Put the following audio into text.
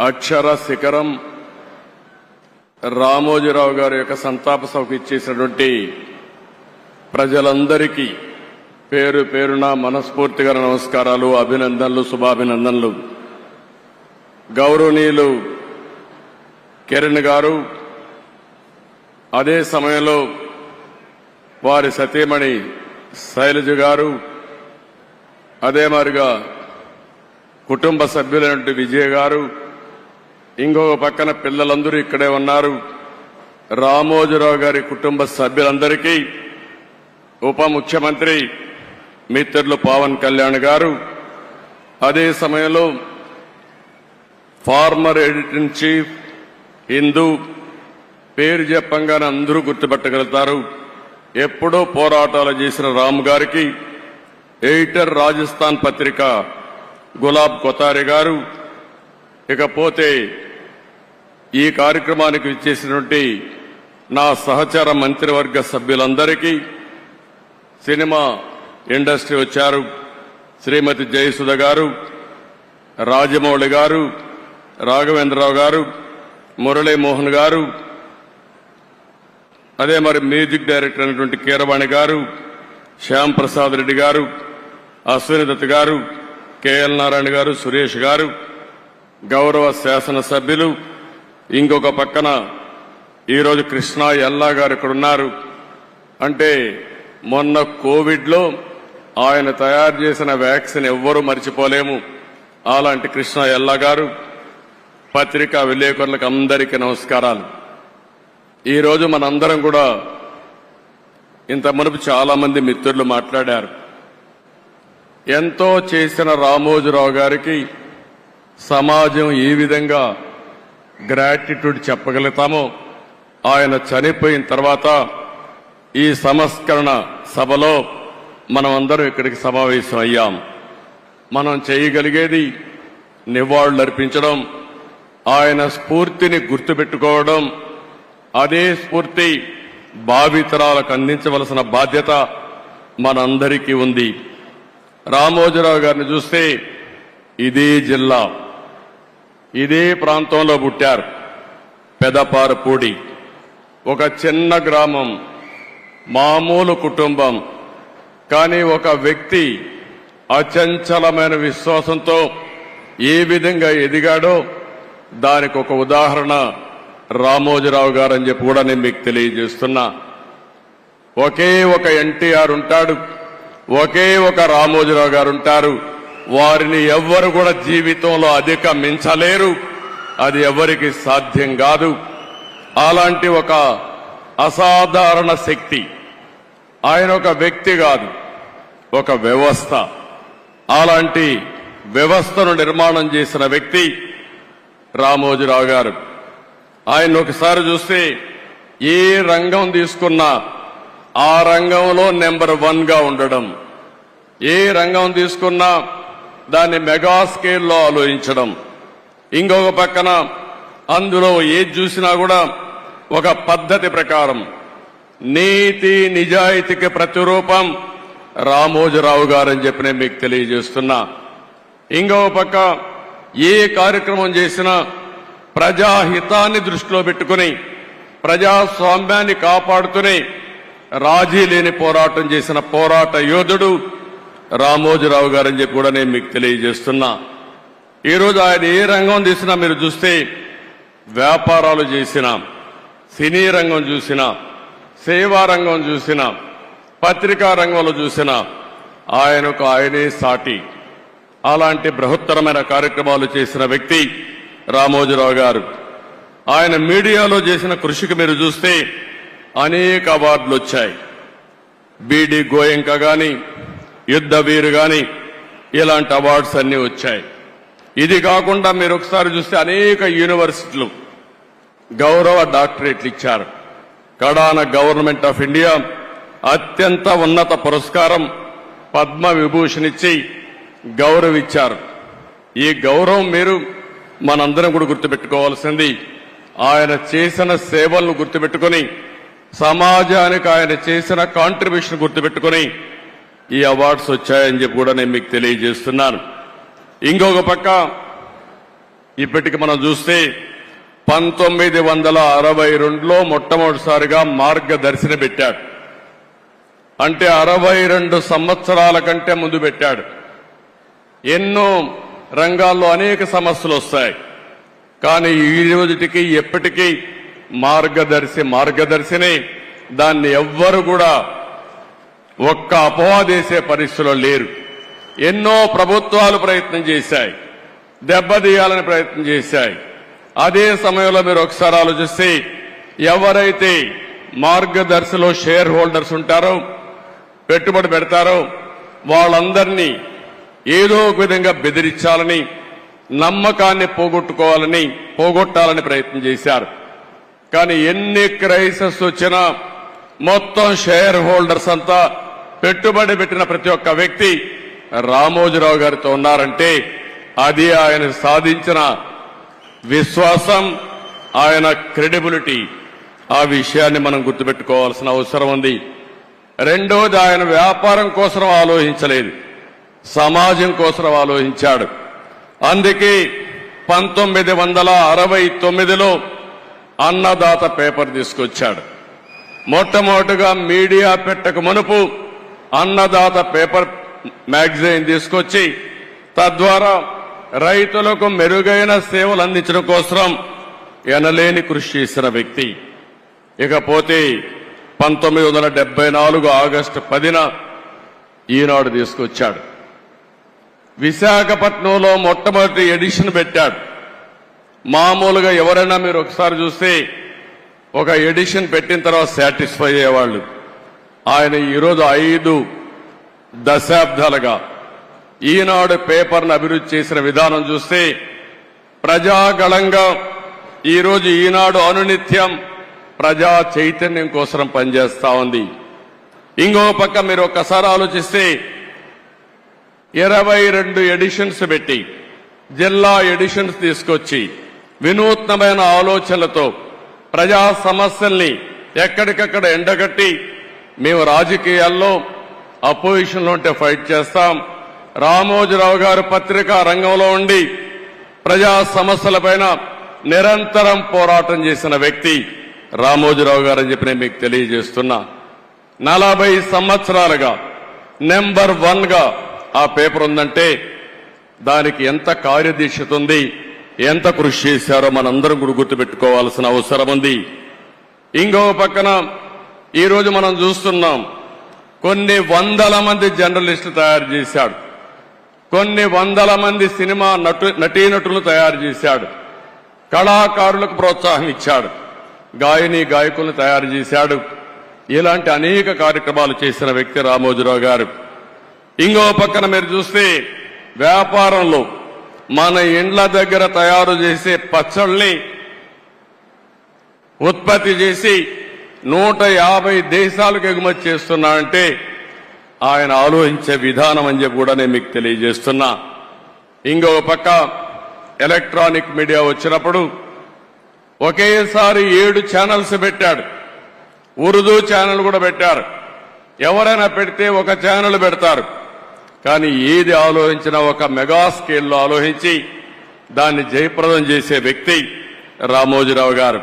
అక్షర శిఖరం రామోజీరావు గారి యొక్క సంతాప సభకు ఇచ్చేసినటువంటి ప్రజలందరికీ పేరు పేరున మనస్ఫూర్తిగా నమస్కారాలు, అభినందనలు, శుభాభినందనలు. గౌరవనీయులు కిరణ్ గారు, అదే సమయంలో వారి సతీమణి శైలజ గారు, అదే మాదిరిగా కుటుంబ సభ్యులైనటువంటి విజయ్ గారు, ఇంకొక పక్కన పిల్లలందరూ ఇక్కడే ఉన్నారు. రామోజీరావు గారి కుటుంబ సభ్యులందరికీ ఉప ముఖ్యమంత్రి మిత్రులు పవన్ కళ్యాణ్ గారు, అదే సమయంలో former editor in chief Hindu, పేరు చెప్పంగానే అందరూ గుర్తుపెట్టగలుగుతారు, ఎప్పుడూ పోరాటాలు చేసిన రామ్ గారికి, ఎడిటర్ రాజస్థాన్ పత్రిక గులాబ్ కొతారి గారు, ఇకపోతే ఈ కార్యక్రమానికి విచ్చేసినటువంటి నా సహచర మంత్రివర్గ సభ్యులందరికీ, సినిమా ఇండస్ట్రీ వచ్చారు, శ్రీమతి జయసుధ గారు, రాజమౌళి గారు, రాఘవేంద్రరావు గారు, మురళీమోహన్ గారు, అదే మరి మ్యూజిక్ డైరెక్టర్ అయినటువంటి కీరవాణి గారు, శ్యామ్ ప్రసాద్ రెడ్డి గారు, అశ్విని దత్ గారు, కేఎల్ నారాయణ గారు, సురేష్ గారు, గౌరవ శాసనసభ్యులు, ఇంకొక పక్కన ఈరోజు కృష్ణా ఎల్లా గారు ఇక్కడ ఉన్నారు. అంటే మొన్న కోవిడ్లో ఆయన తయారు చేసిన వ్యాక్సిన్ ఎవ్వరూ మర్చిపోలేము. అలాంటి కృష్ణా ఎల్లా గారు, పత్రికా విలేకరులకు అందరికీ నమస్కారాలు. ఈరోజు మనందరం కూడా ఇంత మునుపు చాలా మంది మిత్రులు మాట్లాడారు. ఎంతో చేసిన రామోజీరావు గారికి సమాజం ఈ విధంగా గ్రాటిట్యూడ్ చెప్పగలుగుతామో, ఆయన చనిపోయిన తర్వాత ఈ సంస్కరణ సభలో మనం అందరం ఇక్కడికి సమావేశం అయ్యాం. మనం చేయగలిగేది నివాళులర్పించడం, ఆయన స్ఫూర్తిని గుర్తుపెట్టుకోవడం, అదే స్ఫూర్తి భావితరాలకు అందించవలసిన బాధ్యత మనందరికీ ఉంది. రామోజీరావు గారిని చూస్తే ఇదే జిల్లా, ఇదే ప్రాంతంలో పుట్టారు. పెదపారపూడి, ఒక చిన్న గ్రామం, మామూలు కుటుంబం. కానీ ఒక వ్యక్తి అచంచలమైన విశ్వాసంతో ఏ విధంగా ఎదిగాడో దానికి ఒక ఉదాహరణ రామోజీరావు గారు అని చెప్పి కూడా నేను మీకు తెలియజేస్తున్నా. ఒకే ఒక ఎన్టీఆర్ ఉంటాడు, ఒకే ఒక రామోజీరావు గారు ఉంటారు. వారిని ఎవ్వరు కూడా జీవితంలో అధిగమించలేరు, అది ఎవరికి సాధ్యం కాదు. అలాంటి ఒక అసాధారణ శక్తి. ఆయన ఒక వ్యక్తి కాదు, ఒక వ్యవస్థ. అలాంటి వ్యవస్థను నిర్మాణం చేసిన వ్యక్తి రామోజీరావు గారు. ఆయన ఒకసారి చూస్తే ఏ రంగం తీసుకున్నా ఆ రంగంలో నెంబర్ 1 గా ఉండడం, ఏ రంగం తీసుకున్నా దాన్ని మెగా స్కేల్లో ఆలోచించడం, ఇంకొక పక్కన అందులో ఏది చూసినా కూడా ఒక పద్ధతి ప్రకారం నీతి నిజాయితీకి ప్రతిరూపం రామోజీరావు గారని చెప్పి నేను మీకు తెలియజేస్తున్నా. ఇంకొక పక్క ఏ కార్యక్రమం చేసినా ప్రజాహితాన్ని దృష్టిలో పెట్టుకుని ప్రజాస్వామ్యాన్ని కాపాడుతూనే రాజీ లేని పోరాటం చేసిన పోరాట యోధుడు రామోజీరావు గారని చెప్పి కూడా నేను మీకు తెలియజేస్తున్నా. ఈరోజు ఆయన ఏ రంగం తీసినా మీరు చూస్తే, వ్యాపారాలు చేసినా, సినీ రంగం చూసినా, సేవా రంగం చూసినా, పత్రికా రంగంలో చూసినా ఆయనే సాటి. అలాంటి బృహత్తరమైన కార్యక్రమాలు చేసిన వ్యక్తి రామోజీరావు గారు. ఆయన మీడియాలో చేసిన కృషికి మీరు చూస్తే అనేక అవార్డులు వచ్చాయి. బీడీ గోయంక గాని, యుద్ధ వీరు గాని, ఇలాంటి అవార్డ్స్ అన్ని వచ్చాయి. ఇది కాకుండా మీరు ఒకసారి చూస్తే అనేక యూనివర్సిటీలు గౌరవ డాక్టరేట్లు ఇచ్చారు. కడాన గవర్నమెంట్ ఆఫ్ ఇండియా అత్యంత ఉన్నత పురస్కారం పద్మ విభూషణ్ ఇచ్చి గౌరవించారు. ఈ గౌరవం మీరు మనందరం కూడా గుర్తుపెట్టుకోవాల్సింది. ఆయన చేసిన సేవలను గుర్తుపెట్టుకుని, సమాజానికి ఆయన చేసిన కాంట్రిబ్యూషన్ గుర్తుపెట్టుకుని ఈ అవార్డ్స్ వచ్చాయని చెప్పి కూడా నేను మీకు తెలియజేస్తున్నాను. ఇంకొక పక్క ఇప్పటికి మనం చూస్తే 1962లో మొట్టమొదటిసారిగా మార్గదర్శిని పెట్టాడు. అంటే 62 సంవత్సరాల కంటే ముందు పెట్టాడు. ఎన్నో రంగాల్లో అనేక సమస్యలు వస్తాయి. కానీ ఈ రోజుటికి ఎప్పటికీ మార్గదర్శిని దాన్ని ఎవ్వరు కూడా ఒక్క అపవాదేసే పరిస్థితిలో లేరు. ఎన్నో ప్రభుత్వాలు ప్రయత్నం చేశాయి, దెబ్బతీయాలని ప్రయత్నం చేశాయి. అదే సమయంలో మీరు ఒకసారి ఆలోచిస్తే ఎవరైతే మార్గదర్శిలో షేర్ హోల్డర్స్ ఉంటారో, పెట్టుబడి పెడతారో వాళ్ళందరినీ ఏదో ఒక విధంగా బెదిరించాలని, నమ్మకాన్ని పోగొట్టాలని ప్రయత్నం చేశారు. కానీ ఎన్ని క్రైసిస్ వచ్చినా మొత్తం షేర్ హోల్డర్స్ అంతా పెట్టుబడి పెట్టిన ప్రతి ఒక్క వ్యక్తి రామోజీరావు గారితో ఉన్నారంటే అది ఆయన సాధించిన విశ్వాసం, ఆయన క్రెడిబిలిటీ. ఆ విషయాన్ని మనం గుర్తుపెట్టుకోవాల్సిన అవసరం ఉంది. రెండోది, ఆయన వ్యాపారం కోసం ఆలోచించలేదు, సమాజం కోసం ఆలోచించాడు. అందుకే 1969లో అన్నదాత పేపర్ తీసుకొచ్చాడు. మొట్టమొదటిగా మీడియా పెట్టక మునుపు అన్నదాత పేపర్ మ్యాగజైన్ తీసుకొచ్చి తద్వారా రైతులకు మెరుగైన సేవలు అందించడం కోసం ఎనలేని కృషి చేసిన వ్యక్తి. ఇకపోతే 1974 ఆగస్టు 10న ఈనాడు తీసుకొచ్చాడు. విశాఖపట్నంలో మొట్టమొదటి ఎడిషన్ పెట్టాడు. మామూలుగా ఎవరైనా మీరు ఒకసారి చూస్తే ఒక ఎడిషన్ పెట్టిన తర్వాత సాటిస్ఫై అయ్యేవాళ్ళు. ఆయన ఈరోజు 5 దశాబ్దాలుగా ఈనాడు పేపర్ను అభివృద్ధి చేసిన విధానం చూస్తే ప్రజాగళంగా ఈరోజు ఈనాడు అనునిత్యం ప్రజా చైతన్యం కోసం పనిచేస్తా ఉంది. ఇంకో పక్క మీరు ఒక్కసారి ఆలోచిస్తే 22 ఎడిషన్స్ పెట్టి, జిల్లా ఎడిషన్స్ తీసుకొచ్చి వినూత్నమైన ఆలోచనలతో ప్రజా సమస్యల్ని ఎక్కడికక్కడ ఎండగట్టి మేము రాజకీయాల్లో అపోజిషన్లో ఉంటే ఫైట్ చేస్తాం, రామోజీరావు గారు పత్రికా రంగంలో ఉండి ప్రజా సమస్యలపైన నిరంతరం పోరాటం చేసిన వ్యక్తి రామోజీరావు గారు అని చెప్పి నేను మీకు తెలియజేస్తున్నా. 40 సంవత్సరాలుగా నెంబర్ 1గా ఆ పేపర్ ఉందంటే దానికి ఎంత కార్యదీక్షత ఉంది, ఎంత కృషి చేశారో మనందరం కూడా గుర్తుపెట్టుకోవాల్సిన అవసరం ఉంది. ఇంకో పక్కన ఈరోజు మనం చూస్తున్నాం, కొన్ని వందల మంది జర్నలిస్టులు తయారు చేశాడు, కొన్ని వందల మంది సినిమా నటీనటులను తయారు చేశాడు, కళాకారులకు ప్రోత్సాహం ఇచ్చాడు, గాయకులను తయారు చేశాడు. ఇలాంటి అనేక కార్యక్రమాలు చేసిన వ్యక్తి రామోజీరావు గారు. ఇంకో పక్కన మీరు చూస్తే వ్యాపారంలో మన ఇండ్ల దగ్గర తయారు చేసే పచ్చళ్ళని ఉత్పత్తి చేసి 150 దేశాలకు ఎగుమతి చేస్తున్నాడంటే ఆయన ఆలోచించే విధానం అని చెప్పి కూడా నేను మీకు తెలియజేస్తున్నా. ఇంకో పక్క ఎలక్ట్రానిక్ మీడియా వచ్చినప్పుడు ఒకేసారి 7 ఛానల్స్ పెట్టాడు. ఉర్దూ ఛానల్ కూడా పెట్టారు. ఎవరైనా పెడితే ఒక ఛానల్ పెడతారు, కానీ ఏది ఆలోచించినా ఒక మెగా స్కేల్లో ఆలోచించి దాన్ని జయప్రదం చేసే వ్యక్తి రామోజీరావు గారు.